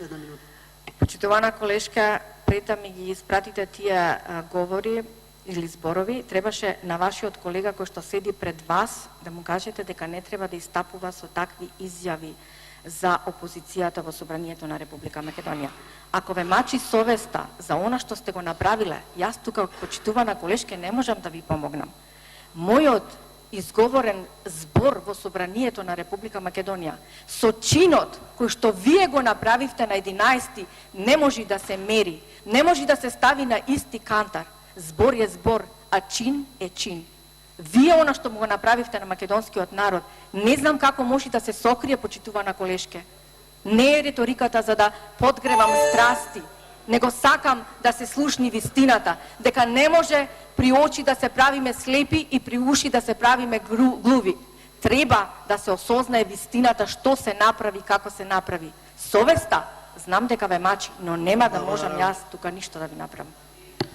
Една минута. Почитувана колешка, пред да ми ги испратите тие говори или зборови, требаше на вашиот колега кој што седи пред вас да му кажете дека не треба да истапува со такви изјави за опозицијата во Собранието на Република Македонија. Ако ве мачи совеста за она што сте го направиле, јас тука, почитувана колешке, не можам да ви помогнам. Мојот изговорен збор во Собранието на Република Македонија со чинот кој што вие го направивте на 11 не може да се мери, не може да се стави на исти кантар. Збор е збор, а чин е чин. Вие она што му го направивте на македонскиот народ, не знам како може да се сокрие, почитувана колешке. Не е риториката за да подгревам страсти, него сакам да се слушни вистината, дека не може при очи да се правиме слепи и при уши да се правиме глуви. Треба да се осознае вистината што се направи, како се направи. Совеста, знам дека ве мачи, но нема да можам јас тука ништо да ви направам.